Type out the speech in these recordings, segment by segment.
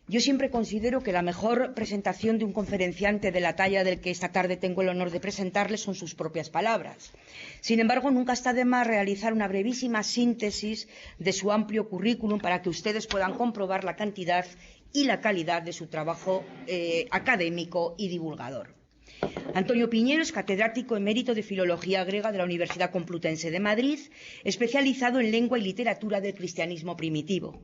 Yo siempre considero que la mejor presentación de un conferenciante de la talla del que esta tarde tengo el honor de presentarles son sus propias palabras. Sin embargo, nunca está de más realizar una brevísima síntesis de su amplio currículum para que ustedes puedan comprobar la cantidad y la calidad de su trabajo académico y divulgador. Antonio Piñero es catedrático emérito de Filología Griega de la Universidad Complutense de Madrid, especializado en lengua y literatura del cristianismo primitivo.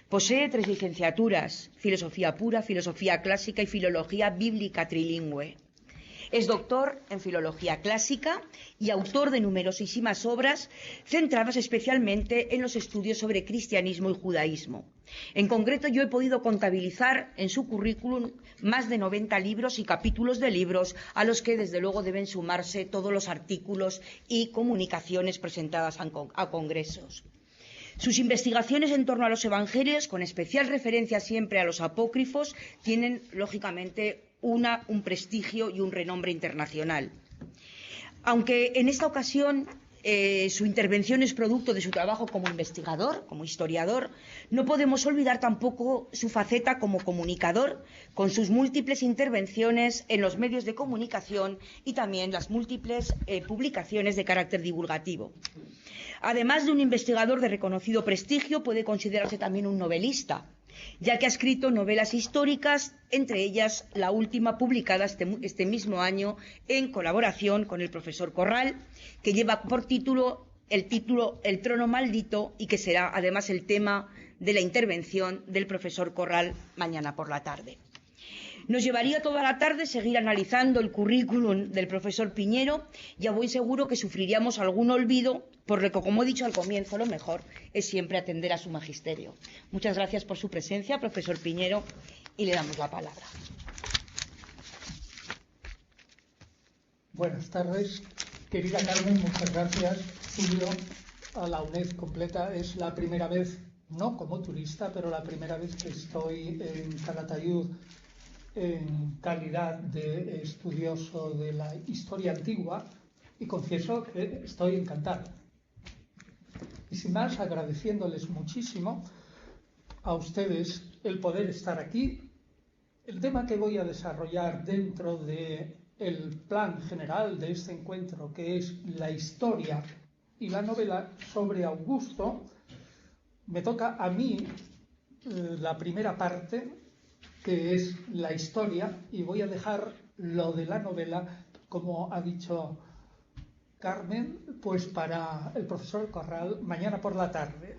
Posee 3 licenciaturas: Filosofía Pura, Filosofía Clásica y Filología Bíblica Trilingüe. Es doctor en Filología Clásica y autor de numerosísimas obras centradas especialmente en los estudios sobre cristianismo y judaísmo. En concreto, yo he podido contabilizar en su currículum más de 90 libros y capítulos de libros, a los que desde luego deben sumarse todos los artículos y comunicaciones presentadas a congresos. Sus investigaciones en torno a los evangelios, con especial referencia siempre a los apócrifos, tienen lógicamente un prestigio y un renombre internacional. Aunque en esta ocasión su intervención es producto de su trabajo como investigador, como historiador, no podemos olvidar tampoco su faceta como comunicador, con sus múltiples intervenciones en los medios de comunicación y también las múltiples publicaciones de carácter divulgativo. Además de un investigador de reconocido prestigio, puede considerarse también un novelista, ya que ha escrito novelas históricas, entre ellas la última publicada este mismo año en colaboración con el profesor Corral, que lleva por título El trono maldito, y que será además el tema de la intervención del profesor Corral mañana por la tarde. Nos llevaría toda la tarde seguir analizando el currículum del profesor Piñero, y a buen seguro que sufriríamos algún olvido, por lo que, como he dicho al comienzo, lo mejor es siempre atender a su magisterio. Muchas gracias por su presencia, profesor Piñero, y le damos la palabra. Buenas tardes, querida Carmen, muchas gracias. Julio, a la UNED completa. Es la primera vez, no como turista, pero la primera vez que estoy en Calatayud en calidad de estudioso de la historia antigua, y confieso que estoy encantado. Y sin más, agradeciéndoles muchísimo a ustedes el poder estar aquí. El tema que voy a desarrollar dentro del plan general de este encuentro, que es la historia y la novela sobre Augusto, me toca a mí la primera parte, que es la historia, y voy a dejar lo de la novela, como ha dicho Carmen, pues para el profesor Corral mañana por la tarde.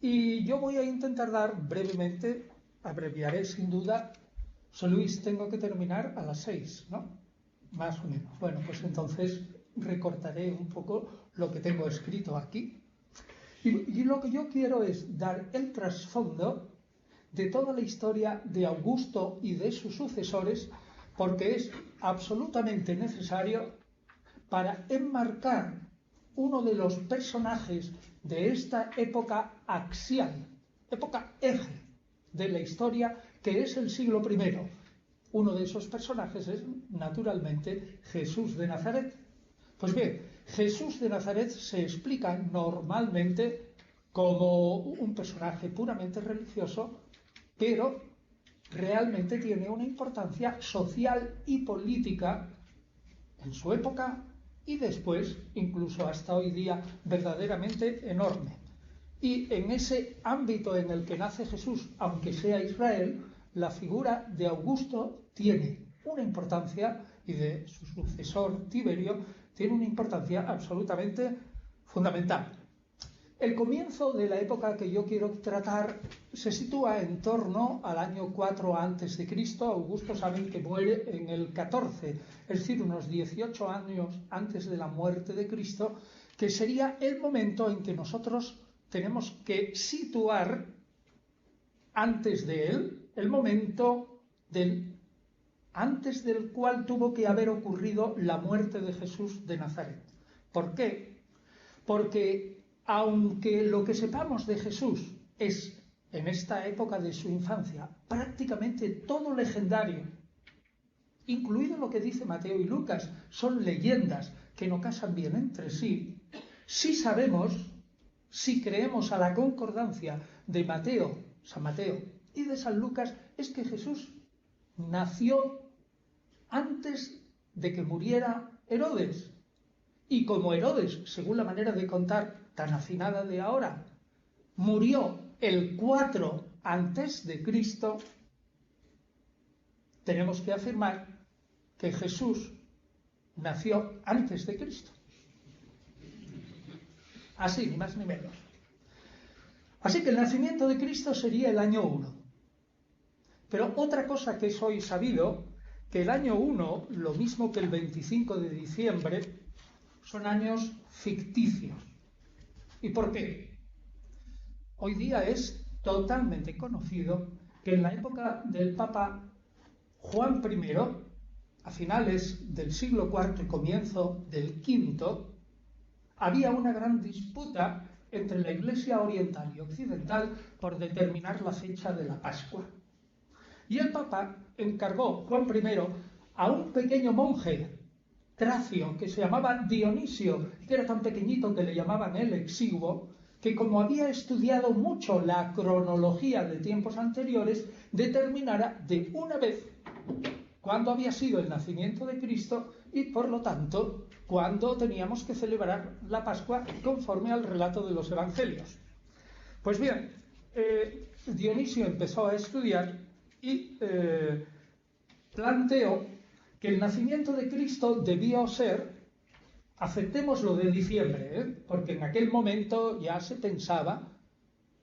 Y yo voy a intentar dar brevemente, abreviaré sin duda. José Luis, tengo que terminar a las 6, ¿no? Más o menos. Bueno, pues entonces recortaré un poco lo que tengo escrito aquí. Y lo que yo quiero es dar el trasfondo de toda la historia de Augusto y de sus sucesores, porque es absolutamente necesario para enmarcar uno de los personajes de esta época axial, época eje de la historia, que es el siglo I. Uno de esos personajes es, naturalmente, Jesús de Nazaret. Pues bien, Jesús de Nazaret se explica normalmente como un personaje puramente religioso, pero realmente tiene una importancia social y política en su época y después, incluso hasta hoy día, verdaderamente enorme. Y en ese ámbito en el que nace Jesús, aunque sea Israel, la figura de Augusto tiene una importancia, y de su sucesor Tiberio, tiene una importancia absolutamente fundamental. El comienzo de la época que yo quiero tratar se sitúa en torno al año 4 a.C. Augusto, saben que muere en el 14, es decir, unos 18 años antes de la muerte de Cristo, que sería el momento en que nosotros tenemos que situar antes de él, el momento antes del cual tuvo que haber ocurrido la muerte de Jesús de Nazaret. ¿Por qué? Porque aunque lo que sepamos de Jesús es, en esta época de su infancia, prácticamente todo legendario, incluido lo que dice Mateo y Lucas, son leyendas que no casan bien entre sí, sí sabemos, si creemos a la concordancia de Mateo, San Mateo y de San Lucas es que Jesús nació antes de que muriera Herodes. Y como Herodes, según la manera de contar tan afinada de ahora, murió el 4 antes de Cristo, tenemos que afirmar que Jesús nació antes de Cristo. Así, ni más ni menos. Así que el nacimiento de Cristo sería el año 1. Pero otra cosa que es hoy sabido, que el año 1, lo mismo que el 25 de diciembre, son años ficticios. ¿Y por qué? Hoy día es totalmente conocido que en la época del Papa Juan I, a finales del siglo IV y comienzo del V, había una gran disputa entre la Iglesia oriental y occidental por determinar la fecha de la Pascua. Y el Papa encargó, Juan I, a un pequeño monje tracio que se llamaba Dionisio, que era tan pequeñito que le llamaban el Exiguo, que como había estudiado mucho la cronología de tiempos anteriores, determinara de una vez cuándo había sido el nacimiento de Cristo y, por lo tanto, cuándo teníamos que celebrar la Pascua conforme al relato de los Evangelios. Pues bien, Dionisio empezó a estudiar y planteó que el nacimiento de Cristo debió ser, aceptémoslo de diciembre, porque en aquel momento ya se pensaba,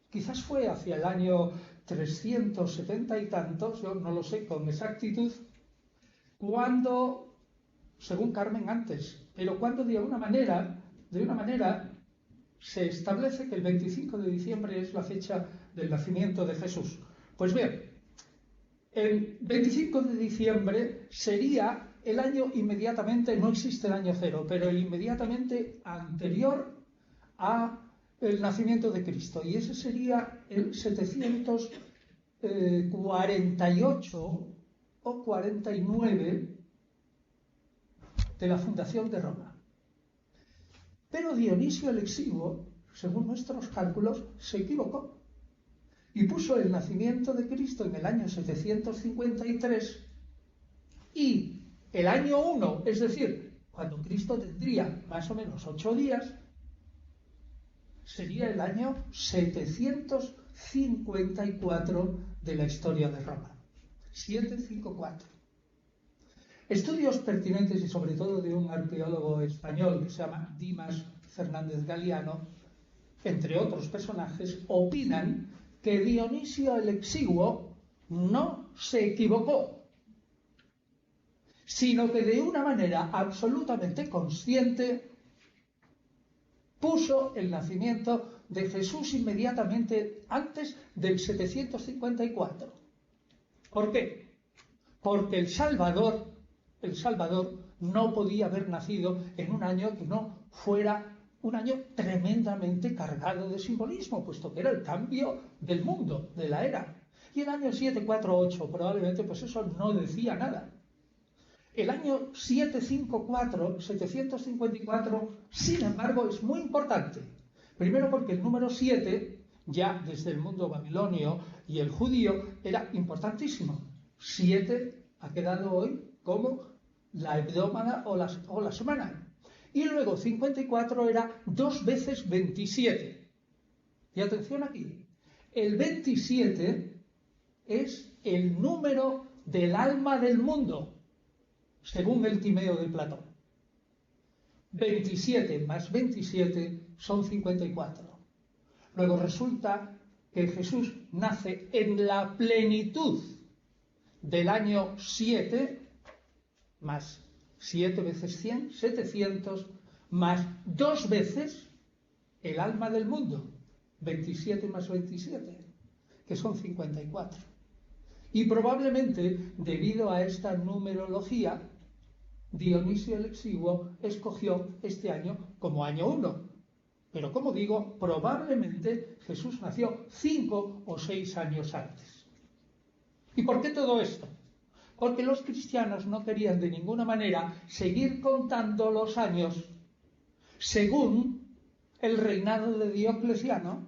quizás fue hacia el año 370 y tantos, yo no lo sé con exactitud, cuando, según Carmen antes, pero cuando de una manera se establece que el 25 de diciembre es la fecha del nacimiento de Jesús. Pues bien, el 25 de diciembre sería el año inmediatamente, no existe el año cero, pero el inmediatamente anterior a el nacimiento de Cristo. Y ese sería el 748 o 49 de la fundación de Roma. Pero Dionisio el Exiguo, según nuestros cálculos, se equivocó y puso el nacimiento de Cristo en el año 753 y el año 1, es decir, cuando Cristo tendría más o menos 8 días, sería el año 754 de la historia de Roma. 754. Estudios pertinentes y sobre todo de un arqueólogo español que se llama Dimas Fernández Galiano, entre otros personajes, opinan que Dionisio el Exiguo no se equivocó, sino que de una manera absolutamente consciente puso el nacimiento de Jesús inmediatamente antes del 754. ¿Por qué? Porque el Salvador no podía haber nacido en un año que no fuera un año tremendamente cargado de simbolismo, puesto que era el cambio del mundo, de la era. Y el año 748 probablemente pues eso no decía nada. El año 754, sin embargo, es muy importante. Primero porque el número 7, ya desde el mundo babilonio y el judío, era importantísimo. 7 ha quedado hoy como la hebdómada o la semana. Y luego 54 era 2 veces 27. Y atención aquí, el 27 es el número del alma del mundo, según el Timeo de Platón. 27 más 27 son 54. Luego resulta que Jesús nace en la plenitud del año 7 más 7 veces 100, 700, más 2 veces el alma del mundo, 27 más 27, que son 54. Y probablemente, debido a esta numerología, Dionisio el Exiguo escogió este año como año 1. Pero como digo, probablemente Jesús nació 5 o 6 años antes. ¿Y por qué todo esto? Porque los cristianos no querían de ninguna manera seguir contando los años según el reinado de Diocleciano,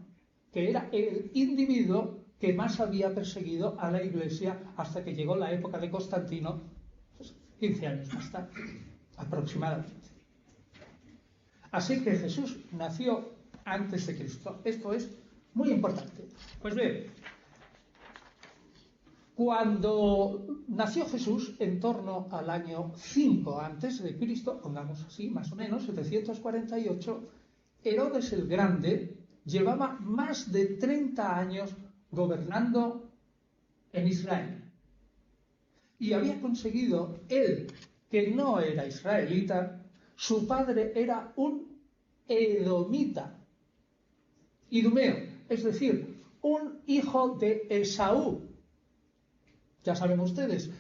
que era el individuo que más había perseguido a la Iglesia hasta que llegó la época de Constantino, pues, 15 años más tarde, aproximadamente. Así que Jesús nació antes de Cristo. Esto es muy importante. Pues bien, cuando nació Jesús, en torno al año 5 antes de Cristo, pongamos así, más o menos, 748, Herodes el Grande llevaba más de 30 años gobernando en Israel. Y había conseguido él, que no era israelita, su padre era un edomita, idumeo, es decir, un hijo de Esaú. Ya saben ustedes,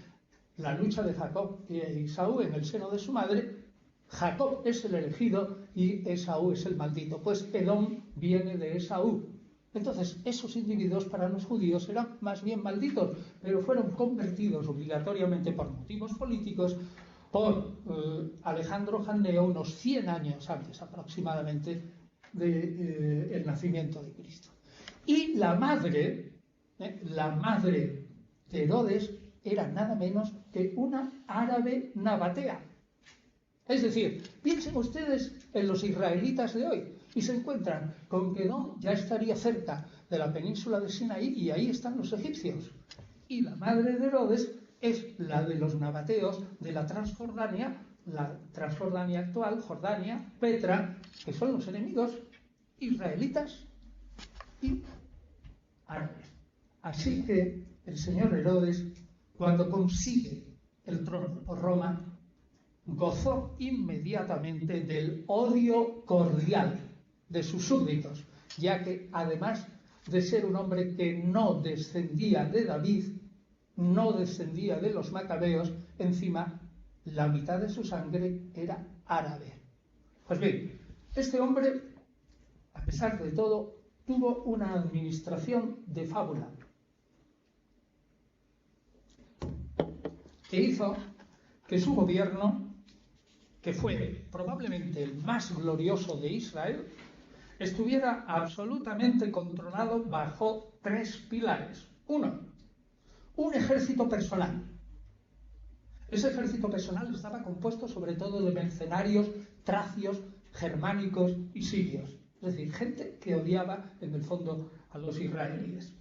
la lucha de Jacob y Esaú en el seno de su madre. Jacob es el elegido y Esaú es el maldito, pues Edom viene de Esaú. Entonces, esos individuos para los judíos eran más bien malditos, pero fueron convertidos obligatoriamente por motivos políticos por Alejandro Janneo unos 100 años antes aproximadamente del nacimiento de Cristo. Y la madre de Herodes era nada menos que una árabe nabatea. Es decir, piensen ustedes en los israelitas de hoy y se encuentran con que no, ya estaría cerca de la península de Sinaí y ahí están los egipcios. Y la madre de Herodes es la de los nabateos de la Transjordania actual, Jordania, Petra, que son los enemigos israelitas y árabes. Así que el señor Herodes, cuando consigue el trono por Roma, gozó inmediatamente del odio cordial de sus súbditos, ya que además de ser un hombre que no descendía de David, no descendía de los macabeos, encima la mitad de su sangre era árabe. Pues bien, este hombre, a pesar de todo, tuvo una administración de fábula, que hizo que su gobierno, que fue probablemente el más glorioso de Israel, estuviera absolutamente controlado bajo 3 pilares. Uno, un ejército personal. Ese ejército personal estaba compuesto sobre todo de mercenarios, tracios, germánicos y sirios. Es decir, gente que odiaba en el fondo a los israelíes.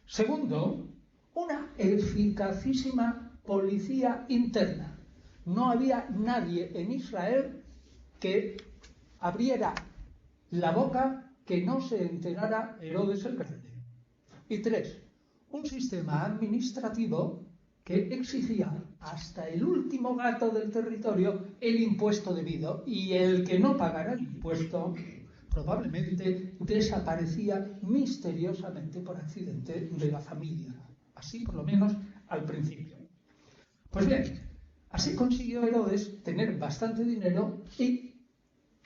Segundo, una eficacísima policía interna. No había nadie en Israel que abriera la boca que no se enterara Herodes el Grande. Y 3, un sistema administrativo que exigía hasta el último gato del territorio el impuesto debido, y el que no pagara el impuesto probablemente desaparecía misteriosamente por accidente de la familia. Así por lo menos al principio. Pues bien, así consiguió Herodes tener bastante dinero y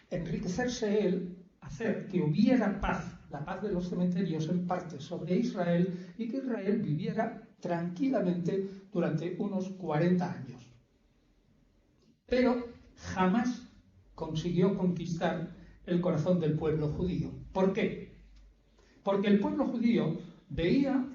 enriquecerse él, hacer que hubiera paz, la paz de los cementerios en parte sobre Israel, y que Israel viviera tranquilamente durante unos 40 años. Pero jamás consiguió conquistar el corazón del pueblo judío. ¿Por qué? Porque el pueblo judío veía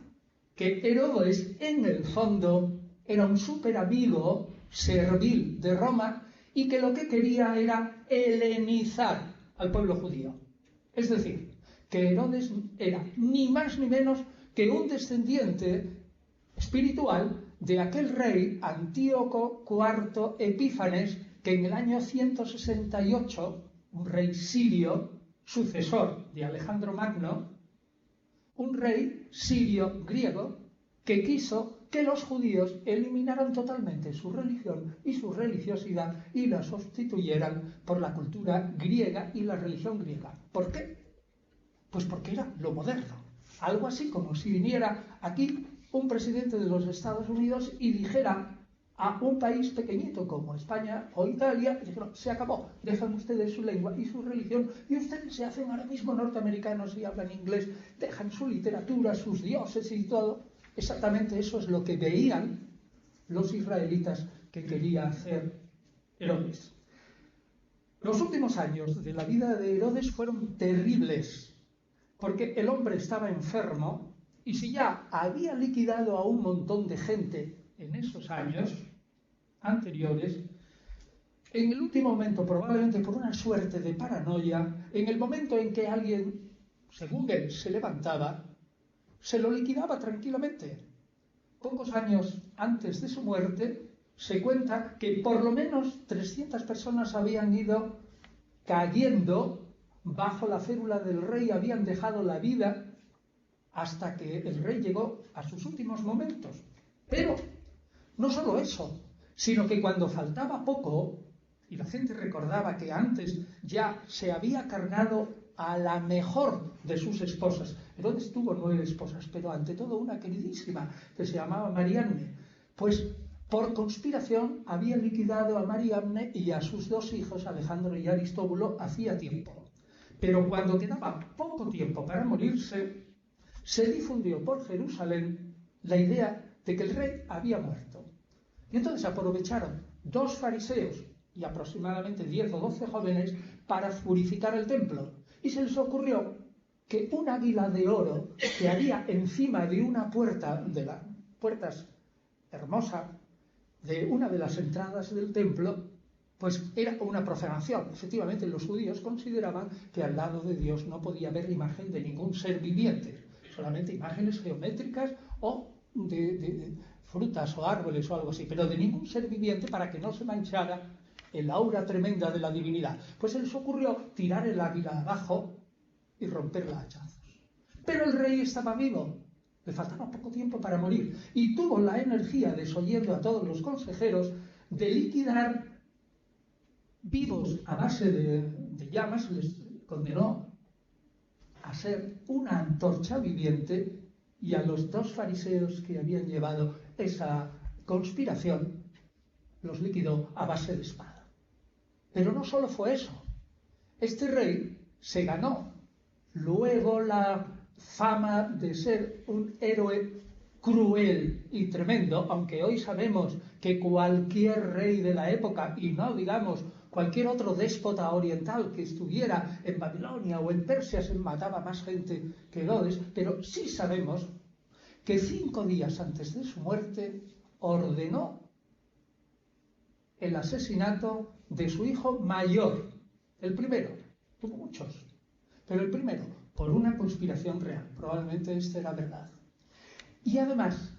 que Herodes en el fondo era un súper amigo servil de Roma y que lo que quería era helenizar al pueblo judío. Es decir, que Herodes era ni más ni menos que un descendiente espiritual de aquel rey Antíoco IV Epífanes, que en el año 168, un rey sirio, sucesor de Alejandro Magno, un rey sirio griego que quiso que los judíos eliminaran totalmente su religión y su religiosidad y la sustituyeran por la cultura griega y la religión griega. ¿Por qué? Pues porque era lo moderno. Algo así como si viniera aquí un presidente de los Estados Unidos y dijera a un país pequeñito como España o Italia, dijeron, se acabó, dejan ustedes su lengua y su religión y ustedes se hacen ahora mismo norteamericanos y hablan inglés, dejan su literatura, sus dioses y todo. Exactamente eso es lo que veían los israelitas que quería hacer Herodes. Los últimos años de la vida de Herodes fueron terribles, porque el hombre estaba enfermo Y si ya había liquidado a un montón de gente en esos años anteriores, en el último momento, probablemente por una suerte de paranoia, en el momento en que alguien, según él, se levantaba, se lo liquidaba tranquilamente. Pocos años antes de su muerte, se cuenta que por lo menos 300 personas habían ido cayendo bajo la férula del rey, habían dejado la vida hasta que el rey llegó a sus últimos momentos. Pero no solo eso, sino que cuando faltaba poco, y la gente recordaba que antes ya se había cargado a la mejor de sus esposas. Herodes tuvo 9 esposas, pero ante todo una queridísima que se llamaba Mariamne. Pues por conspiración había liquidado a Mariamne y a sus 2 hijos, Alejandro y Aristóbulo, hacía tiempo. Pero cuando quedaba poco tiempo para morirse, se difundió por Jerusalén la idea de que el rey había muerto. Y entonces aprovecharon 2 fariseos y aproximadamente 10 o 12 jóvenes para purificar el templo. Y se les ocurrió que un águila de oro que había encima de una puerta, de las puertas hermosa, de una de las entradas del templo, pues era una profanación. Efectivamente, los judíos consideraban que al lado de Dios no podía haber imagen de ningún ser viviente, solamente imágenes geométricas o de frutas o árboles o algo así, pero de ningún ser viviente para que no se manchara el aura tremenda de la divinidad. Pues se les ocurrió tirar el águila abajo y romperla a hachazos. Pero el rey estaba vivo, le faltaba poco tiempo para morir, y tuvo la energía, desoyendo a todos los consejeros, de liquidar vivos a base de llamas. Les condenó a ser una antorcha viviente, y a los 2 fariseos que habían llevado esa conspiración los liquidó a base de espada. Pero no solo fue eso. Este rey se ganó luego la fama de ser un héroe cruel y tremendo, aunque hoy sabemos que cualquier rey de la época, y no digamos cualquier otro déspota oriental que estuviera en Babilonia o en Persia, se mataba más gente que Herodes, pero sí sabemos que 5 días antes de su muerte ordenó el asesinato de su hijo mayor, el primero. Tuvo muchos, pero el primero, por una conspiración real. Probablemente esta era verdad. Y además,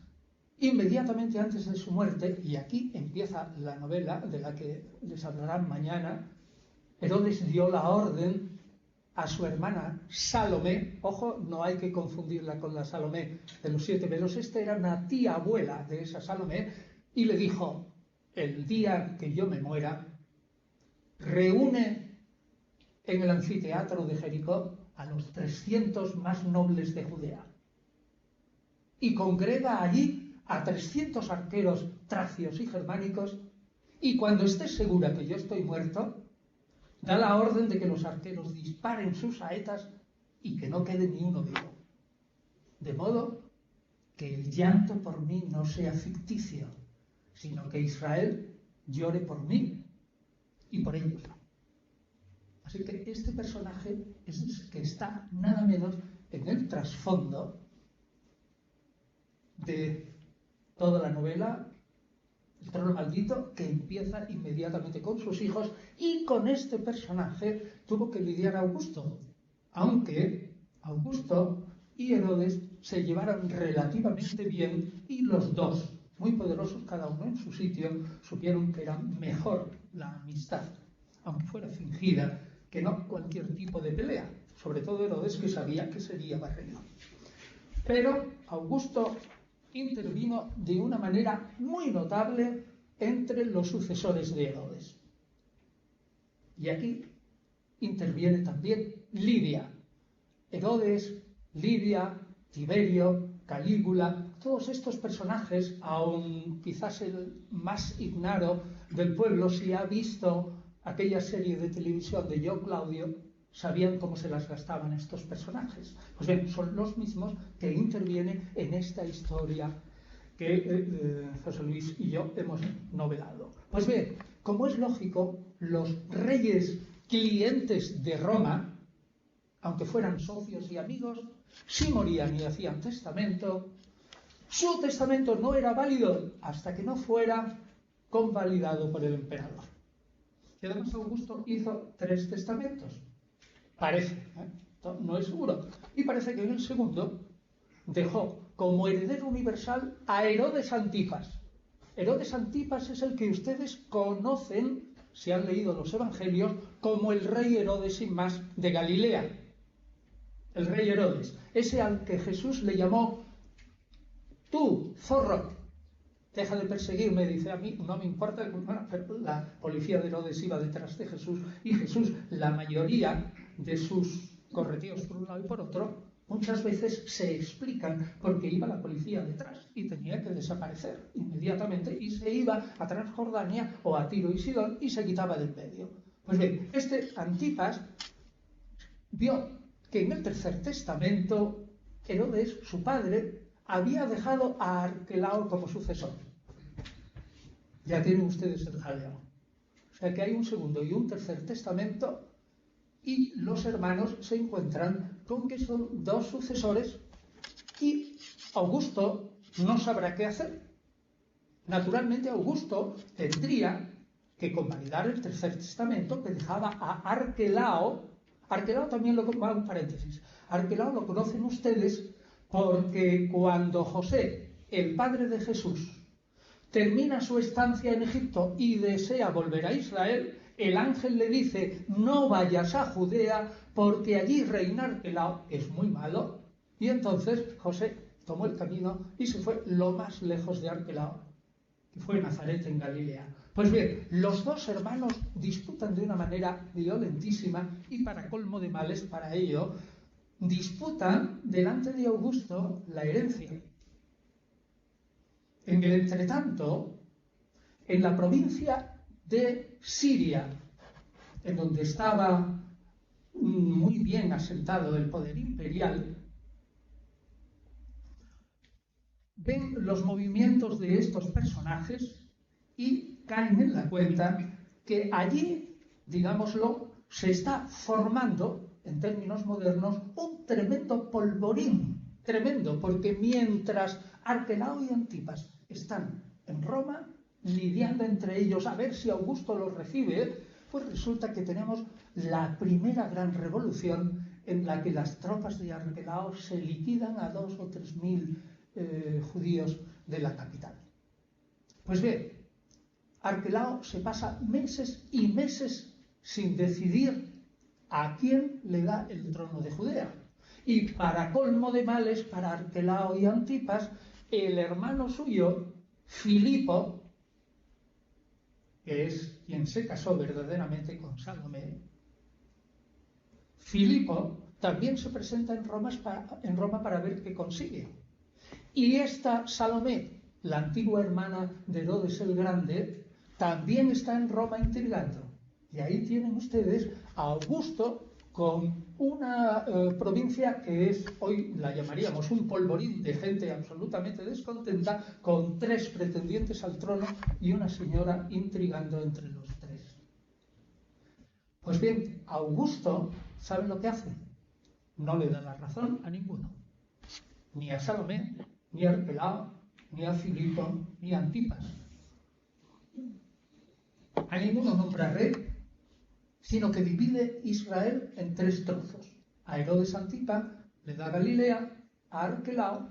inmediatamente antes de su muerte, y aquí empieza la novela de la que les hablarán mañana, Herodes dio la orden a su hermana Salomé. Ojo, no hay que confundirla con la Salomé de los 7 velos. Esta era una tía abuela de esa Salomé, y le dijo: el día que yo me muera, reúne en el anfiteatro de Jericó a los 300 más nobles de Judea y congrega allí a 300 arqueros tracios y germánicos, y cuando estés segura que yo estoy muerto, da la orden de que los arqueros disparen sus saetas y que no quede ni uno vivo, de modo que el llanto por mí no sea ficticio, sino que Israel llore por mí y por ellos. Así que este personaje es el que está nada menos en el trasfondo de toda la novela, El trono maldito, que empieza inmediatamente con sus hijos, y con este personaje tuvo que lidiar Augusto, aunque Augusto y Herodes se llevaron relativamente bien, y los 2, muy poderosos cada uno en su sitio, supieron que era mejor la amistad, aunque fuera fingida, que no cualquier tipo de pelea, sobre todo Herodes, que sabía que sería barrido. Pero Augusto intervino de una manera muy notable entre los sucesores de Herodes. Y aquí interviene también Lidia. Herodes, Lidia, Tiberio, Calígula, todos estos personajes, aun quizás el más ignaro del pueblo, si ha visto aquella serie de televisión de Yo Claudio, sabían cómo se las gastaban estos personajes. Pues bien, son los mismos que intervienen en esta historia que José Luis y yo hemos novelado. Pues bien, como es lógico, los reyes clientes de Roma, aunque fueran socios y amigos, Si morían y hacían testamento, su testamento no era válido hasta que no fuera convalidado por el emperador. Y además Augusto hizo 3 testamentos. Parece, no es seguro. Y parece que en el segundo dejó como heredero universal a Herodes Antipas. Herodes Antipas es el que ustedes conocen, si han leído los evangelios, como el rey Herodes sin más de Galilea. El rey Herodes, ese al que Jesús le llamó: tú, zorro, deja de perseguirme. Dice: a mí no me importa. Bueno, pero la policía de Herodes iba detrás de Jesús, y Jesús, la mayoría de sus correteos por un lado y por otro, muchas veces se explican porque iba la policía detrás y tenía que desaparecer inmediatamente y se iba a Transjordania o a Tiro y Sidón y se quitaba del medio. Pues bien, este Antipas vio que en el tercer testamento Herodes, su padre, había dejado a Arquelao como sucesor. Ya tienen ustedes el jaleo. O sea que hay un segundo y un tercer testamento, y los hermanos se encuentran con que son 2 sucesores, y Augusto no sabrá qué hacer. Naturalmente Augusto tendría que convalidar el tercer testamento que dejaba a Arquelao. Arquelao también un paréntesis. Arquelao lo conocen ustedes porque cuando José, el padre de Jesús, termina su estancia en Egipto y desea volver a Israel, el ángel le dice: no vayas a Judea porque allí reina Arquelao, es muy malo. Y entonces José tomó el camino y se fue lo más lejos de Arquelao, que fue Nazaret en Galilea. Pues bien, los 2 hermanos disputan de una manera violentísima, y para colmo de males para ello, disputan delante de Augusto la herencia. En el entretanto, en la provincia de Siria, en donde estaba muy bien asentado el poder imperial, ven los movimientos de estos personajes y caen en la cuenta que allí, digámoslo, se está formando, en términos modernos, un tremendo polvorín. Tremendo, porque mientras Arquelao y Antipas están en Roma, lidiando entre ellos a ver si Augusto los recibe, pues resulta que tenemos la primera gran revolución en la que las tropas de Arquelao se liquidan a 2 o 3 mil judíos de la capital. Pues bien, Arquelao se pasa meses y meses sin decidir a quién le da el trono de Judea. Y para colmo de males, para Arquelao y Antipas, el hermano suyo, Filipo, que es quien se casó verdaderamente con Salomé, Filipo también se presenta en Roma para ver qué consigue. Y esta Salomé, la antigua hermana de Herodes el Grande, también está en Roma intrigando. Y ahí tienen ustedes a Augusto con una provincia que es, hoy la llamaríamos un polvorín de gente absolutamente descontenta, con 3 pretendientes al trono y una señora intrigando entre los 3. Pues bien, Augusto, ¿saben lo que hace? No le da la razón a ninguno. Ni a Salomé, ni a Arquelao, ni a Filipo, ni a Antipas. A ninguno nombra rey, sino que divide Israel en 3 trozos. A Herodes Antipas le da Galilea, a Arquelao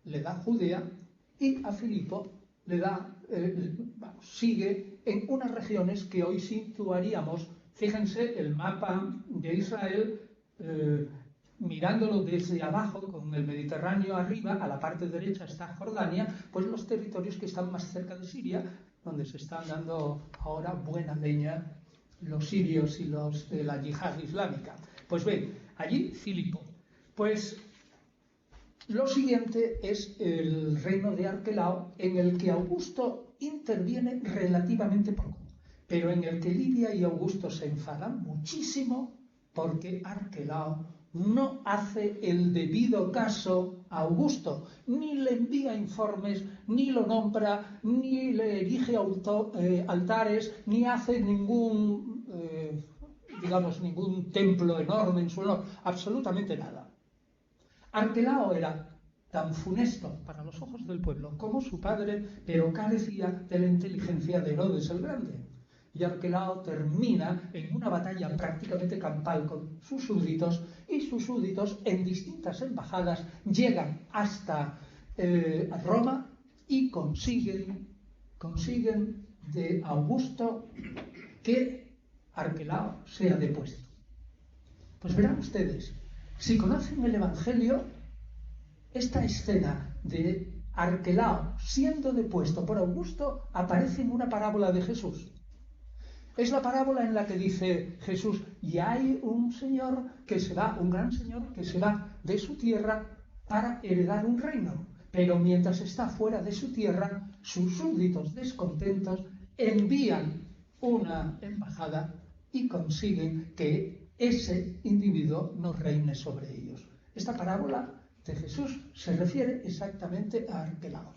le da Judea, y a Filipo le da, sigue en unas regiones que hoy situaríamos. Fíjense el mapa de Israel, mirándolo desde abajo, con el Mediterráneo arriba, a la parte derecha está Jordania, pues los territorios que están más cerca de Siria, donde se están dando ahora buena leña los sirios y los de la yihad islámica. Pues ven, allí Filipo. Pues lo siguiente es el reino de Arquelao, en el que Augusto interviene relativamente poco, pero en el que Lidia y Augusto se enfadan muchísimo porque Arquelao no hace el debido caso a Augusto, ni le envía informes, ni lo nombra, ni le erige altares, ni hace ningún templo enorme en su honor, absolutamente nada. Arquelao era tan funesto para los ojos del pueblo como su padre, pero carecía de la inteligencia de Herodes el Grande. Y Arquelao termina en una batalla prácticamente campal con sus súbditos, y sus súbditos en distintas embajadas llegan hasta Roma y consiguen de Augusto que Arquelao sea depuesto. Pues verán ustedes, si conocen el Evangelio, esta escena de Arquelao siendo depuesto por Augusto aparece en una parábola de Jesús. Es la parábola en la que dice Jesús, y hay un señor que se va, un gran señor que se va de su tierra para heredar un reino. Pero mientras está fuera de su tierra, sus súbditos descontentos envían una embajada y consiguen que ese individuo no reine sobre ellos. Esta parábola de Jesús se refiere exactamente a Arquelao.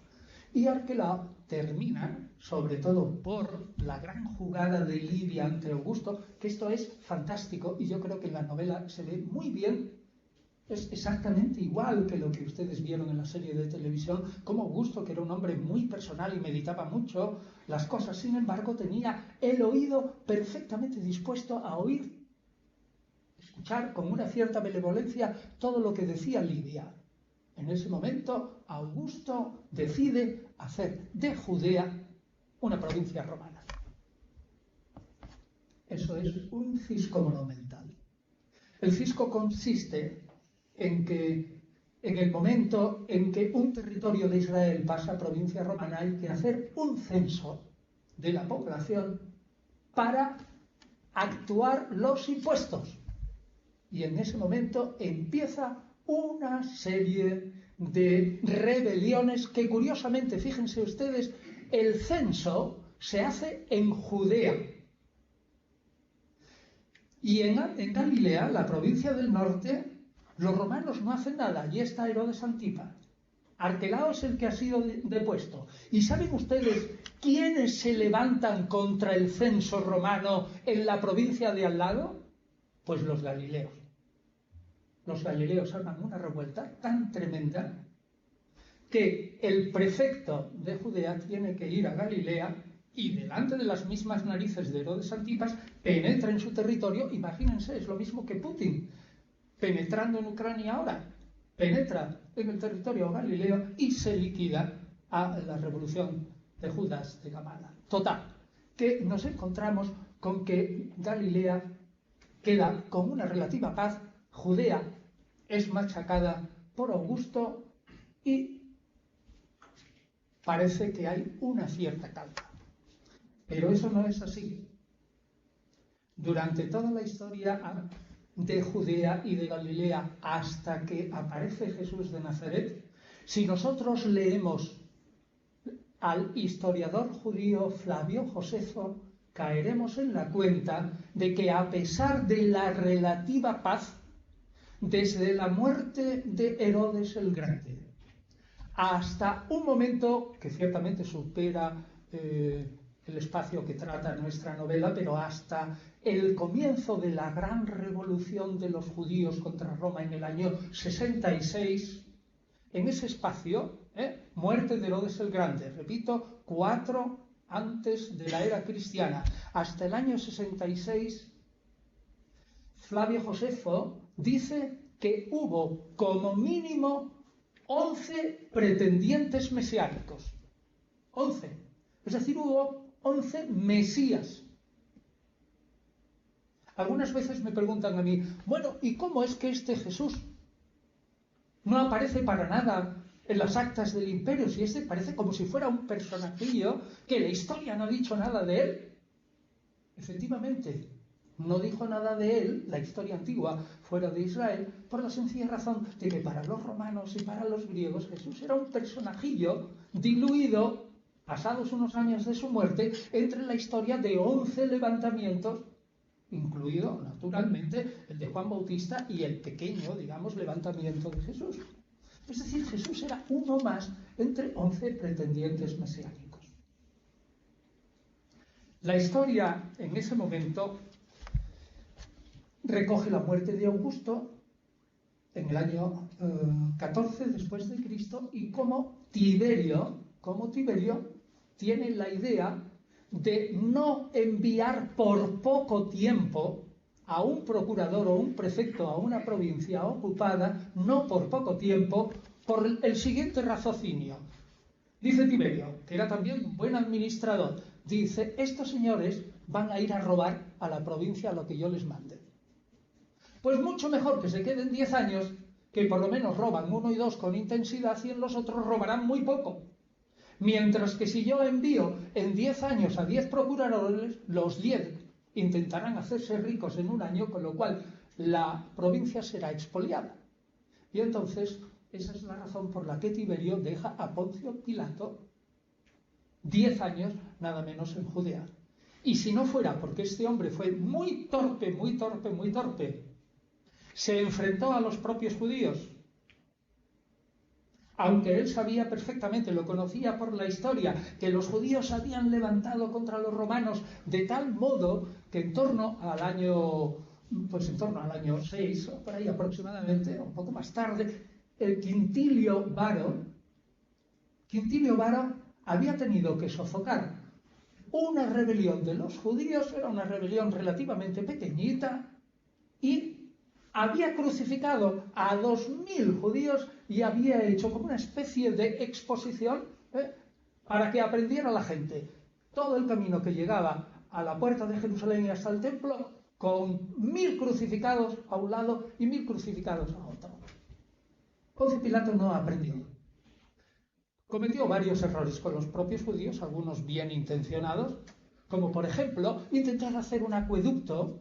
Y Arquelao termina, sobre todo por la gran jugada de Lidia ante Augusto, que esto es fantástico y yo creo que en la novela se ve muy bien. Es exactamente igual que lo que ustedes vieron en la serie de televisión, como Augusto, que era un hombre muy personal y meditaba mucho las cosas, sin embargo tenía el oído perfectamente dispuesto a oír, escuchar con una cierta benevolencia todo lo que decía Lidia. En ese momento, Augusto decide hacer de Judea una provincia romana. Eso es un cisco monumental. El cisco consiste en que en el momento en que un territorio de Israel pasa a provincia romana hay que hacer un censo de la población para actuar los impuestos. Y en ese momento empieza una serie de rebeliones que, curiosamente, fíjense ustedes, el censo se hace en Judea. Y en Galilea, la provincia del norte, los romanos no hacen nada. Allí está Herodes Antipa. Arquelao es el que ha sido depuesto. ¿Y saben ustedes quiénes se levantan contra el censo romano en la provincia de al lado? Pues los galileos. Los galileos arman una revuelta tan tremenda que el prefecto de Judea tiene que ir a Galilea y delante de las mismas narices de Herodes Antipas penetra en su territorio. Imagínense, es lo mismo que Putin penetrando en Ucrania ahora. Penetra en el territorio galileo y se liquida a la revolución de Judas de Gamala. Total, que nos encontramos con que Galilea queda con una relativa paz, Judea es machacada por Augusto y parece que hay una cierta calma. Pero eso no es así. Durante toda la historia de Judea y de Galilea hasta que aparece Jesús de Nazaret, si nosotros leemos al historiador judío Flavio Josefo, caeremos en la cuenta de que a pesar de la relativa paz, desde la muerte de Herodes el Grande hasta un momento que ciertamente supera el espacio que trata nuestra novela, pero hasta el comienzo de la gran revolución de los judíos contra Roma en el año 66, en ese espacio, muerte de Herodes el Grande, repito, 4 antes de la era cristiana, hasta el año 66, Flavio Josefo dice que hubo como mínimo 11 pretendientes mesiánicos. 11. Es decir, hubo 11 mesías. Algunas veces me preguntan a mí, bueno, ¿y cómo es que este Jesús no aparece para nada en las actas del imperio? Si este parece como si fuera un personajillo que la historia no ha dicho nada de él. Efectivamente, no dijo nada de él, la historia antigua, fuera de Israel, por la sencilla razón de que para los romanos y para los griegos Jesús era un personajillo diluido, pasados unos años de su muerte, entre la historia de 11 levantamientos, incluido, naturalmente, el de Juan Bautista y el pequeño, digamos, levantamiento de Jesús. Es decir, Jesús era uno más entre 11 pretendientes mesiánicos. La historia, en ese momento, recoge la muerte de Augusto en el año 14 después de Cristo, y como Tiberio tiene la idea de no enviar por poco tiempo a un procurador o un prefecto a una provincia ocupada, no por poco tiempo, por el siguiente raciocinio. Dice Tiberio, que era también un buen administrador, dice, estos señores van a ir a robar a la provincia lo que yo les mande. Pues mucho mejor que se queden 10 años, que por lo menos roban 1 y 2 con intensidad y en los otros robarán muy poco. Mientras que si yo envío en 10 años a 10 procuradores, los 10 intentarán hacerse ricos en un año, con lo cual la provincia será expoliada. Y entonces, esa es la razón por la que Tiberio deja a Poncio Pilato 10 años nada menos en Judea. Y si no fuera porque este hombre fue muy torpe, se enfrentó a los propios judíos, aunque él sabía perfectamente, lo conocía por la historia, que los judíos habían levantado contra los romanos de tal modo que en torno al año 6, o por ahí aproximadamente, un poco más tarde, el Quintilio Varo había tenido que sofocar una rebelión de los judíos, era una rebelión relativamente pequeñita, y había crucificado a 2000 judíos y había hecho como una especie de exposición para que aprendiera la gente todo el camino que llegaba a la puerta de Jerusalén y hasta el templo, con 1000 crucificados a un lado y 1000 crucificados a otro. Poncio Pilato no aprendió. Cometió varios errores con los propios judíos, algunos bien intencionados, como por ejemplo intentar hacer un acueducto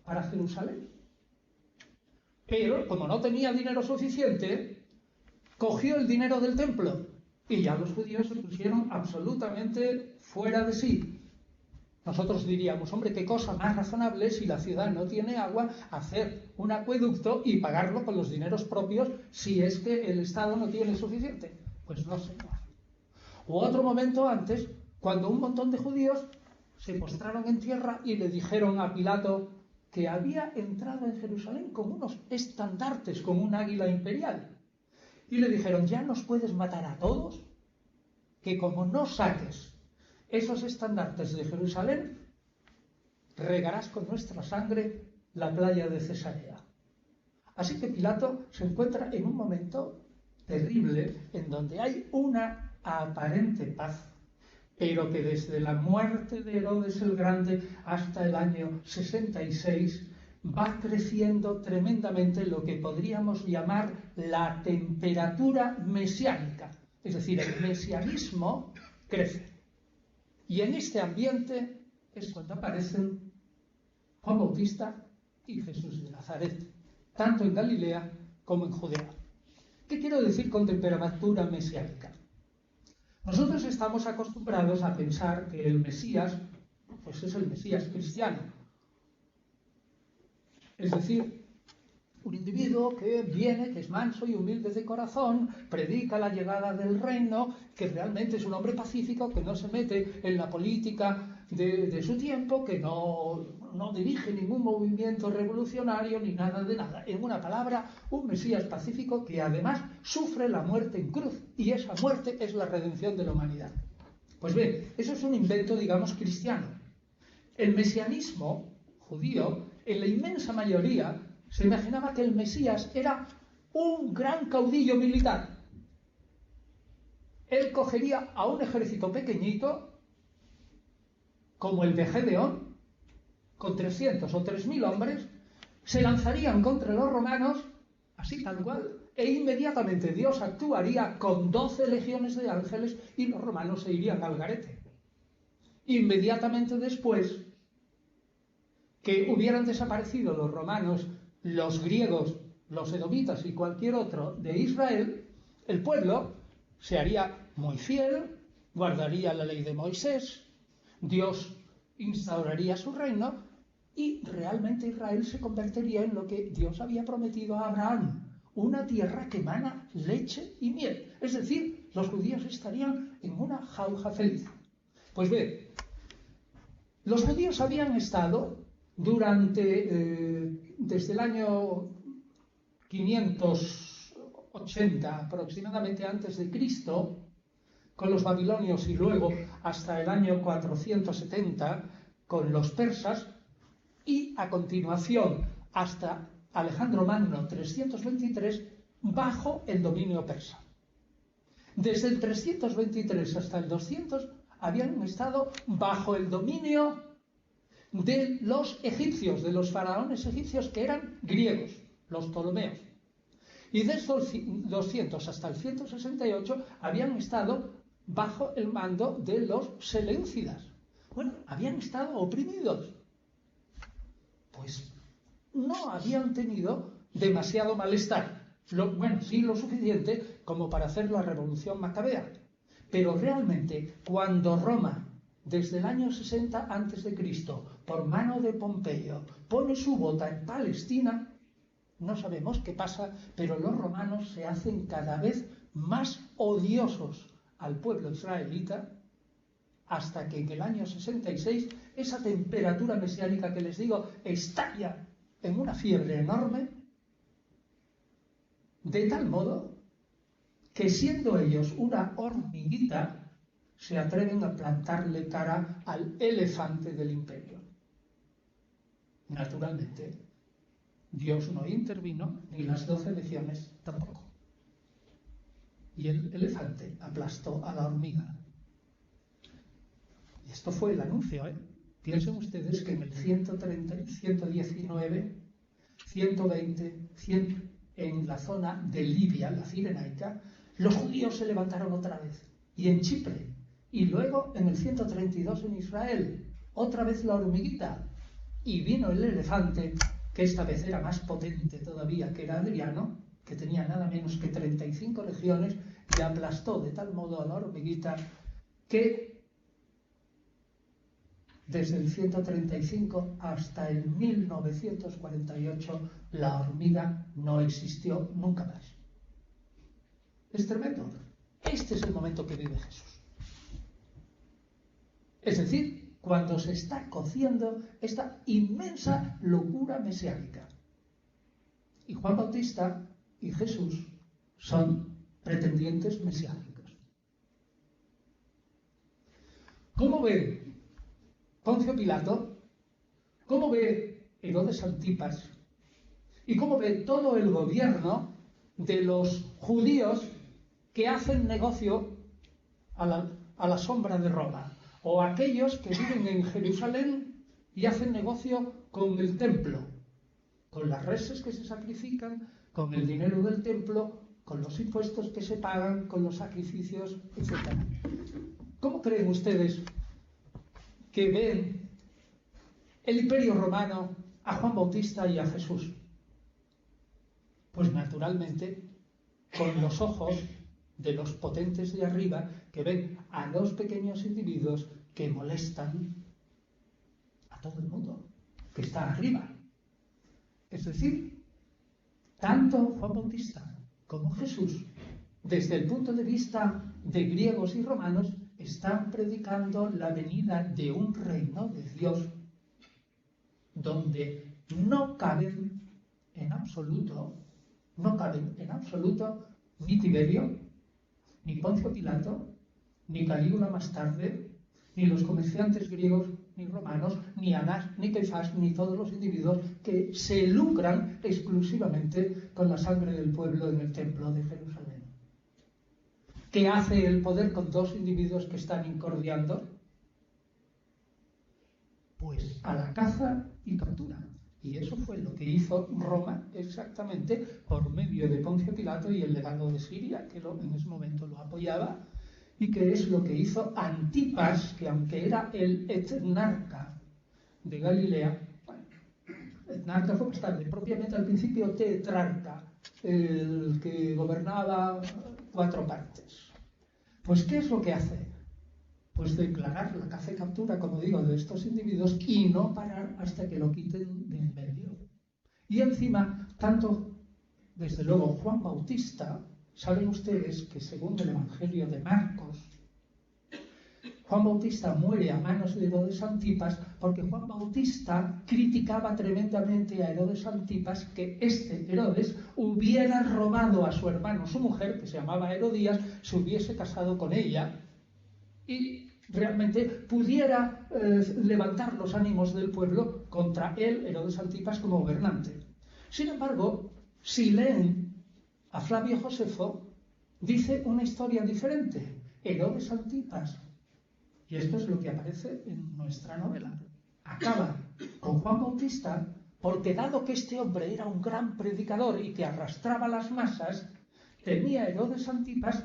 para Jerusalén. Pero, como no tenía dinero suficiente, cogió el dinero del templo y ya los judíos se pusieron absolutamente fuera de sí. Nosotros diríamos, hombre, qué cosa más razonable si la ciudad no tiene agua, hacer un acueducto y pagarlo con los dineros propios si es que el Estado no tiene suficiente. Pues no, señor. U otro momento antes, cuando un montón de judíos se postraron en tierra y le dijeron a Pilato que había entrado en Jerusalén con unos estandartes, con un águila imperial. Y le dijeron, ya nos puedes matar a todos, que como no saques esos estandartes de Jerusalén, regarás con nuestra sangre la playa de Cesarea. Así que Pilato se encuentra en un momento terrible en donde hay una aparente paz, pero que desde la muerte de Herodes el Grande hasta el año 66 va creciendo tremendamente lo que podríamos llamar la temperatura mesiánica. Es decir, el mesianismo crece. Y en este ambiente es cuando aparecen Juan Bautista y Jesús de Nazaret, tanto en Galilea como en Judea. ¿Qué quiero decir con temperatura mesiánica? Nosotros estamos acostumbrados a pensar que el Mesías, pues es el Mesías cristiano. Es decir, un individuo que viene, que es manso y humilde de corazón, predica la llegada del reino, que realmente es un hombre pacífico, que no se mete en la política de su tiempo, que no dirige ningún movimiento revolucionario ni nada de nada. En una palabra, un Mesías pacífico que además sufre la muerte en cruz, y esa muerte es la redención de la humanidad. Pues bien, eso es un invento, digamos, cristiano. El mesianismo judío, en la inmensa mayoría, se imaginaba que el Mesías era un gran caudillo militar. Él cogería a un ejército pequeñito, como el de Gedeón, con 300 o 3000 hombres, se lanzarían contra los romanos, así tal cual, e inmediatamente Dios actuaría con 12 legiones de ángeles y los romanos se irían al garete. Inmediatamente después que hubieran desaparecido los romanos, los griegos, los edomitas y cualquier otro de Israel, el pueblo se haría muy fiel, guardaría la ley de Moisés, Dios instauraría su reino y realmente Israel se convertiría en lo que Dios había prometido a Abraham, una tierra que emana leche y miel. Es decir, los judíos estarían en una jauja feliz. Pues bien, los judíos habían estado desde el año 580 aproximadamente antes de Cristo, con los babilonios, y luego hasta el año 470 con los persas, y a continuación hasta Alejandro Magno 323 bajo el dominio persa. Desde el 323 hasta el 200 habían estado bajo el dominio de los egipcios, de los faraones egipcios que eran griegos, los ptolomeos. Y desde el 200 hasta el 168 habían estado bajo el mando de los seleucidas. Bueno, habían estado oprimidos. Pues no habían tenido demasiado malestar. Sí lo suficiente como para hacer la revolución macabea. Pero realmente, cuando Roma, desde el año 60 a.C., por mano de Pompeyo, pone su bota en Palestina, no sabemos qué pasa, pero los romanos se hacen cada vez más odiosos al pueblo israelita, hasta que en el año 66 esa temperatura mesiánica que les digo estalla en una fiebre enorme, de tal modo que, siendo ellos una hormiguita, se atreven a plantarle cara al elefante del imperio. Naturalmente, Dios no intervino, ni las 12 legiones tampoco. Y el elefante aplastó a la hormiga. Y esto fue el anuncio, ¿eh? Piensen ustedes que en el 130, 119, 120, 100, en la zona de Libia, la Cirenaica, los judíos se levantaron otra vez. Y en Chipre. Y luego en el 132 en Israel. Otra vez la hormiguita. Y vino el elefante, que esta vez era más potente todavía, que era Adriano, que tenía nada menos que 35 legiones, y aplastó de tal modo a la hormiguita que desde el 135 hasta el 1948 la hormiga no existió nunca más. Es tremendo. Este es el momento que vive Jesús. Es decir, cuando se está cociendo esta inmensa locura mesiánica. Y Juan Bautista y Jesús son pretendientes mesiánicos. ¿Cómo ve Poncio Pilato? ¿Cómo ve Herodes Antipas? ¿Y cómo ve todo el gobierno de los judíos que hacen negocio a la sombra de Roma? O aquellos que viven en Jerusalén y hacen negocio con el templo, con las reses que se sacrifican, con el dinero del templo, con los impuestos que se pagan, con los sacrificios, etc. ¿Cómo creen ustedes que ven el Imperio Romano a Juan Bautista y a Jesús? Pues naturalmente con los ojos de los potentes de arriba, que ven a dos pequeños individuos que molestan a todo el mundo que está arriba. Es decir, tanto Juan Bautista como Jesús, desde el punto de vista de griegos y romanos, están predicando la venida de un reino de Dios donde no caben en absoluto ni Tiberio, ni Poncio Pilato, ni Calígula más tarde, ni los comerciantes griegos ni romanos, ni Anás, ni Caifás, ni todos los individuos que se lucran exclusivamente con la sangre del pueblo en el templo de Jerusalén. ¿Qué hace el poder con dos individuos que están incordiando? Pues a la caza y captura. Y eso fue lo que hizo Roma exactamente por medio de Poncio Pilato y el legado de Siria, que en ese momento lo apoyaba, y que es lo que hizo Antipas, que aunque era el etnarca de Galilea, bueno, etnarca fue más tarde, propiamente al principio tetrarca, el que gobernaba 4 partes. Pues ¿qué es lo que hace? Pues declarar la caza y captura, como digo, de estos individuos y no parar hasta que lo quiten de en medio. Y encima, tanto, desde luego, Juan Bautista, saben ustedes que según el Evangelio de Marcos, Juan Bautista muere a manos de Herodes Antipas porque Juan Bautista criticaba tremendamente a Herodes Antipas que este Herodes hubiera robado a su hermano, su mujer, que se llamaba Herodías, se hubiese casado con ella y realmente pudiera levantar los ánimos del pueblo contra él, Herodes Antipas, como gobernante. Sin embargo, si leen a Flavio Josefo, dice una historia diferente. Herodes Antipas, y esto es lo que aparece en nuestra novela, acaba con Juan Bautista porque, dado que este hombre era un gran predicador y que arrastraba las masas, temía Herodes Antipas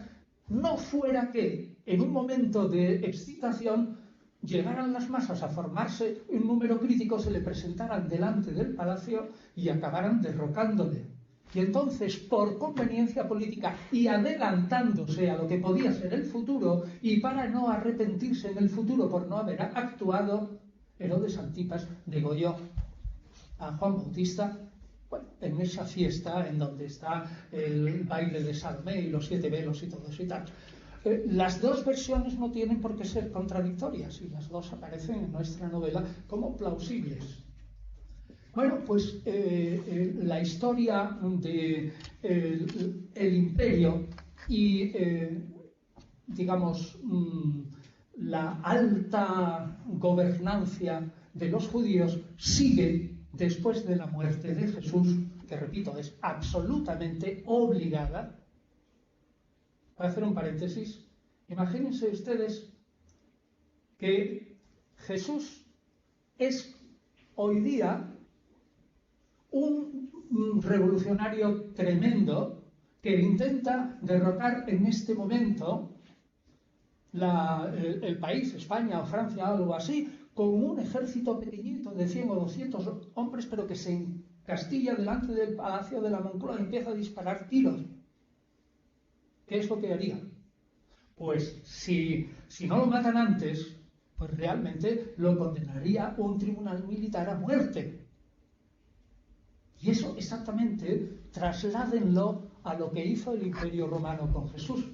no fuera que en un momento de excitación llegaran las masas a formarse un número crítico, se le presentaran delante del palacio y acabaran derrocándole. Y entonces, por conveniencia política y adelantándose a lo que podía ser el futuro, y para no arrepentirse en el futuro por no haber actuado, Herodes Antipas degolló a Juan Bautista, bueno, en esa fiesta en donde está el baile de Salomé y los 7 velos y todo eso y tal. Las dos versiones no tienen por qué ser contradictorias y las dos aparecen en nuestra novela como plausibles. Bueno, pues la historia de el imperio y, digamos, la alta gobernancia de los judíos sigue después de la muerte de Jesús, que repito, es absolutamente obligada. Voy a hacer un paréntesis. Imagínense ustedes que Jesús es hoy día un revolucionario tremendo que intenta derrocar en este momento el país, España o Francia, algo así, con un ejército pequeñito de 100 o 200 hombres, pero que se encastilla delante del palacio de la Moncloa y empieza a disparar tiros. ¿Qué es lo que haría? Pues si no lo matan antes, pues realmente lo condenaría un tribunal militar a muerte. Y eso exactamente trasládenlo a lo que hizo el Imperio Romano con Jesús.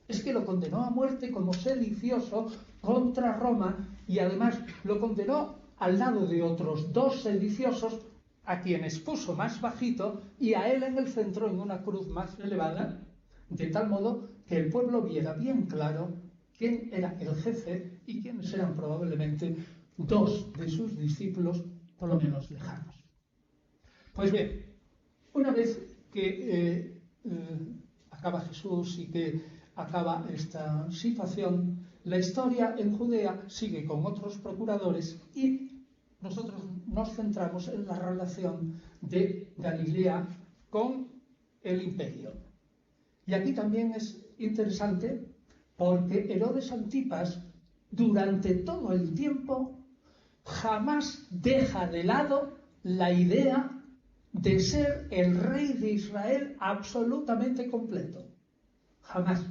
Es que lo condenó a muerte como sedicioso contra Roma y además lo condenó al lado de otros 2 sediciosos a quienes puso más bajito y a él en el centro en una cruz más elevada, de tal modo que el pueblo viera bien claro quién era el jefe y quiénes eran probablemente 2 de sus discípulos, por lo menos lejanos. Pues bien, una vez que acaba Jesús y que acaba esta situación, la historia en Judea sigue con otros procuradores y nosotros nos centramos en la relación de Galilea con el imperio. Y aquí también es interesante porque Herodes Antipas, durante todo el tiempo, jamás deja de lado la idea de ser el rey de Israel absolutamente completo. Jamás.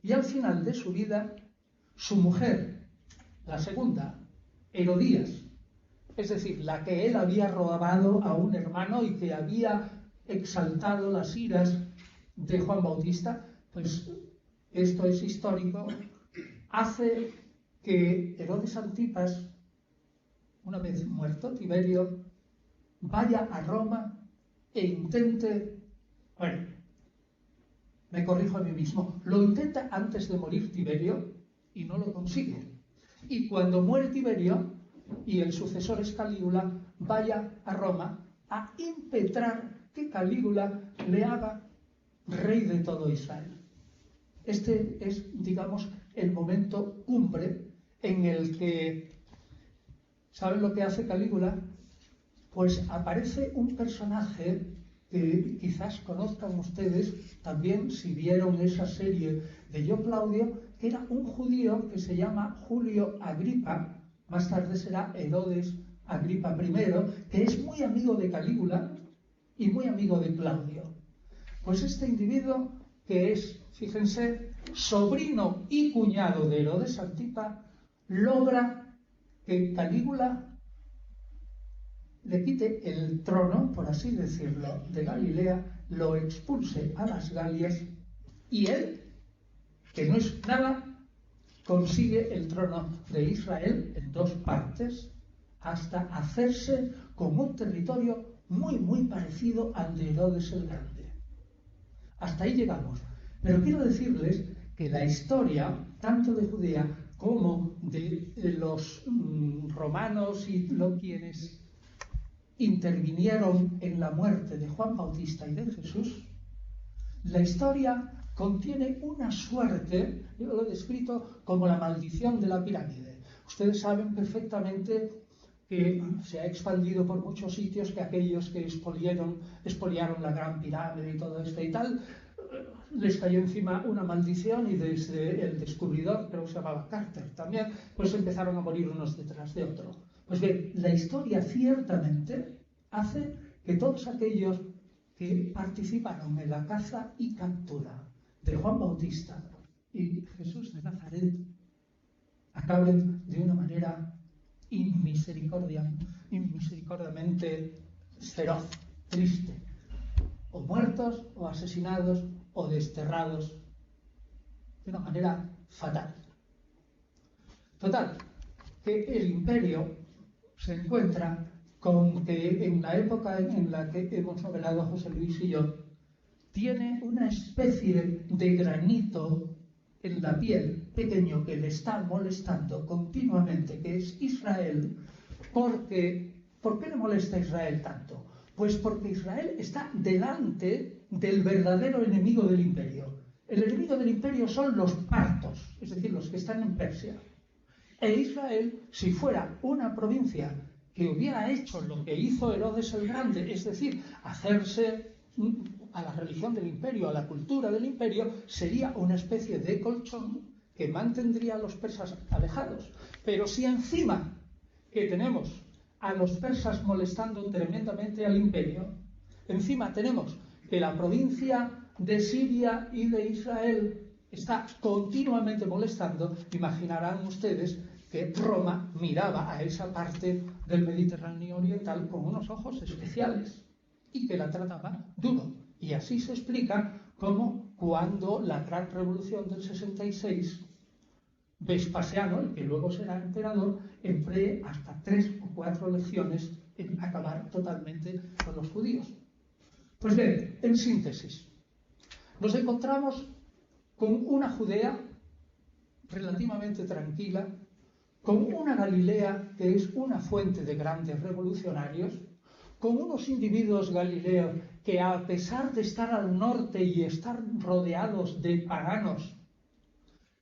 Y al final de su vida, su mujer, la segunda, Herodías, es decir, la que él había robado a un hermano y que había exaltado las iras de Juan Bautista, pues esto es histórico, hace que Herodes Antipas, una vez muerto Tiberio, vaya a Roma e intente, bueno, me corrijo a mí mismo, lo intenta antes de morir Tiberio y no lo consigue. Y cuando muere Tiberio y el sucesor es Calígula, vaya a Roma a impetrar que Calígula le haga rey de todo Israel. Este es, digamos, el momento cumbre en el que, ¿saben lo que hace Calígula? Pues aparece un personaje que quizás conozcan ustedes también si vieron esa serie de Yo Claudio, que era un judío que se llama Julio Agripa, más tarde será Herodes Agripa I, que es muy amigo de Calígula y muy amigo de Claudio. Pues este individuo, que es, fíjense, sobrino y cuñado de Herodes Antipa, logra que Calígula le quite el trono, por así decirlo, de Galilea, lo expulse a las Galias y él, que no es nada, consigue el trono de Israel en 2 partes hasta hacerse con un territorio muy, muy parecido al de Herodes el Grande. Hasta ahí llegamos. Pero quiero decirles que la historia, tanto de Judea como de los romanos y quienes intervinieron en la muerte de Juan Bautista y de Jesús, la historia contiene una suerte, yo lo he descrito como la maldición de la pirámide. Ustedes saben perfectamente que se ha expandido por muchos sitios que aquellos que expoliaron la gran pirámide y todo esto y tal, les cayó encima una maldición y desde el descubridor, creo que se llamaba Carter también, pues empezaron a morir unos detrás de otros. Pues bien, la historia ciertamente hace que todos aquellos que participaron en la caza y captura de Juan Bautista y Jesús de Nazaret acaben de una manera inmisericordiamente feroz, triste, o muertos, o asesinados, o desterrados de una manera fatal. Total, que el imperio se encuentra con que en la época en la que hemos novelado José Luis y yo, tiene una especie de granito en la piel pequeño que le está molestando continuamente, que es Israel. ¿Por qué le molesta a Israel tanto? Pues porque Israel está delante del verdadero enemigo del imperio. El enemigo del imperio son los partos, es decir, los que están en Persia. E Israel, si fuera una provincia que hubiera hecho lo que hizo Herodes el Grande, es decir, hacerse a la religión del imperio, a la cultura del imperio, sería una especie de colchón que mantendría a los persas alejados. Pero si encima que tenemos a los persas molestando tremendamente al imperio, encima tenemos que la provincia de Siria y de Israel está continuamente molestando, imaginarán ustedes que Roma miraba a esa parte del Mediterráneo oriental con unos ojos especiales y que la trataba duro. Y así se explica cómo cuando la gran revolución del 66, Vespasiano, el que luego será emperador, emplee hasta 3 o 4 legiones en acabar totalmente con los judíos. Pues bien, en síntesis, nos encontramos con una Judea relativamente tranquila, con una Galilea que es una fuente de grandes revolucionarios, con unos individuos galileos que a pesar de estar al norte y estar rodeados de paganos,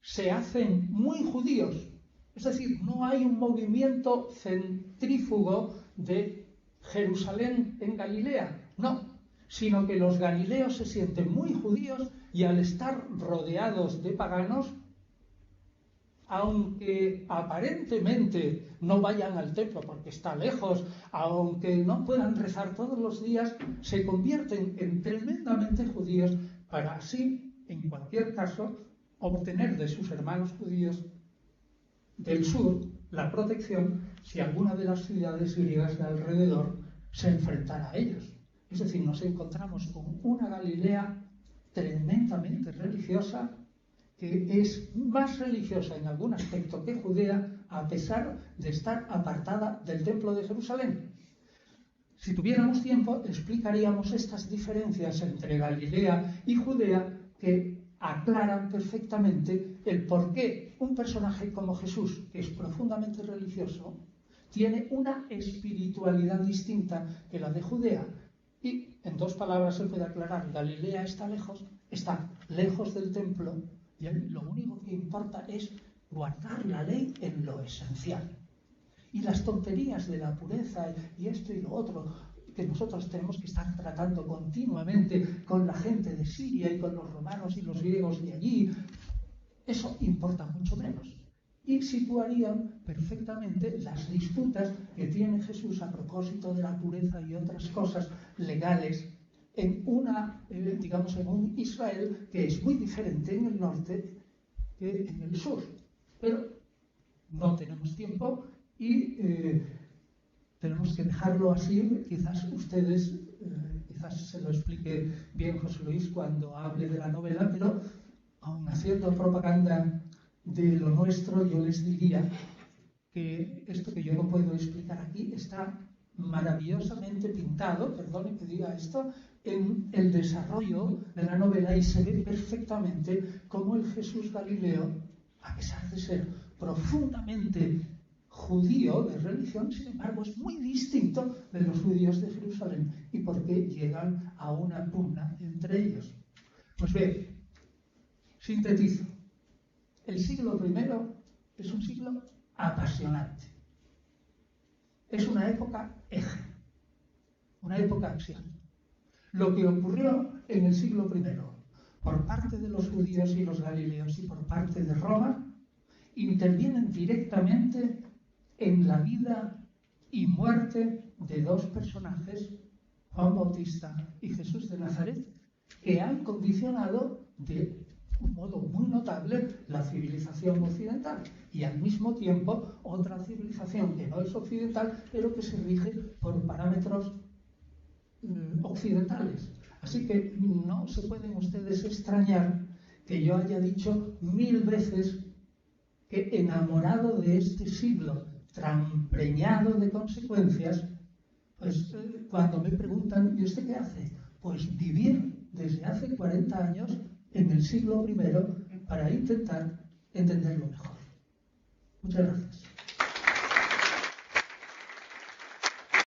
se hacen muy judíos. Es decir, no hay un movimiento centrífugo de Jerusalén en Galilea, no, sino que los galileos se sienten muy judíos y al estar rodeados de paganos, aunque aparentemente no vayan al templo porque está lejos, aunque no puedan rezar todos los días, se convierten en tremendamente judíos para así, en cualquier caso, obtener de sus hermanos judíos del sur la protección si alguna de las ciudades griegas de alrededor se enfrentara a ellos. Es decir, nos encontramos con una Galilea tremendamente religiosa, que es más religiosa en algún aspecto que Judea, a pesar de estar apartada del templo de Jerusalén. Si tuviéramos tiempo, explicaríamos estas diferencias entre Galilea y Judea que aclaran perfectamente el por qué un personaje como Jesús, que es profundamente religioso, tiene una espiritualidad distinta que la de Judea. Y en 2 palabras se puede aclarar: Galilea está lejos del templo, y lo único que importa es guardar la ley en lo esencial. Y las tonterías de la pureza y esto y lo otro, que nosotros tenemos que estar tratando continuamente con la gente de Siria y con los romanos y los griegos de allí, eso importa mucho menos. Y situarían perfectamente las disputas que tiene Jesús a propósito de la pureza y otras cosas legales en en un Israel que es muy diferente en el norte que en el sur. Pero no tenemos tiempo y tenemos que dejarlo así. Quizás ustedes, quizás se lo explique bien José Luis cuando hable de la novela, pero aun haciendo propaganda de lo nuestro, yo les diría que esto que yo no puedo explicar aquí está maravillosamente pintado, perdone que diga esto, en el desarrollo de la novela, y se ve perfectamente cómo el Jesús Galileo, a pesar de ser profundamente judío de religión, sin embargo es muy distinto de los judíos de Jerusalén, y por qué llegan a una pugna entre ellos. Pues bien, sintetizo. El siglo I es un siglo apasionante. Es una época eje, una época acción. Lo que ocurrió en el siglo I por parte de los judíos y los galileos y por parte de Roma intervienen directamente en la vida y muerte de dos personajes, Juan Bautista y Jesús de Nazaret, que han condicionado de un modo muy notable la civilización occidental, y al mismo tiempo otra civilización que no es occidental, pero que se rige por parámetros occidentales. Así que no se pueden ustedes extrañar que yo haya dicho 1000 veces que, enamorado de este siglo tan preñado de consecuencias, pues cuando me preguntan, ¿y usted qué hace? Pues vivir desde hace 40 años en el siglo I para intentar entenderlo mejor. Muchas gracias.